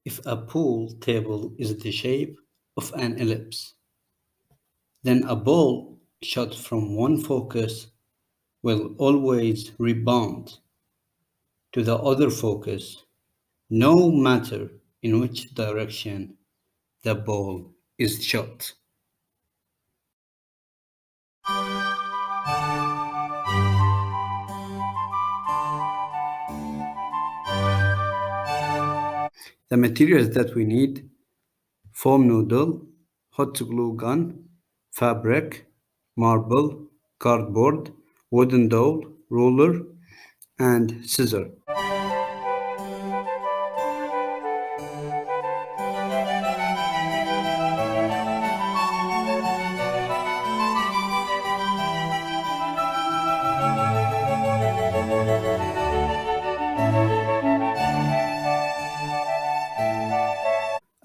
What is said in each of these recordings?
If a pool table is the shape of an ellipse, then a ball shot from one focus will always rebound to the other focus, no matter in which direction the ball is shot. The materials that we need: foam noodle, hot glue gun, fabric, marble, cardboard, wooden doll, ruler, and scissor.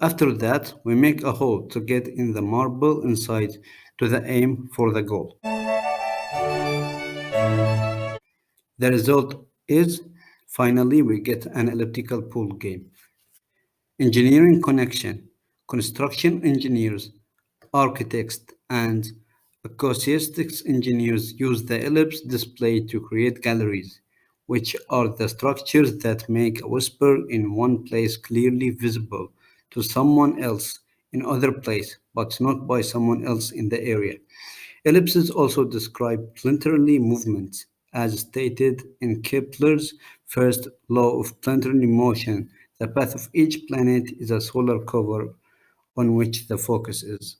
After that, we make a hole to get in the marble inside to the aim for the goal. The result is, finally, we get an elliptical pool game. Engineering connection. Construction engineers, architects, and acoustics engineers use the ellipse display to create galleries, which are the structures that make a whisper in one place clearly visible to someone else in other place, but not by someone else in the area. Ellipses also describe planetary movements, as stated in Kepler's first law of planetary motion. The path of each planet is a solar cover on which the focus is.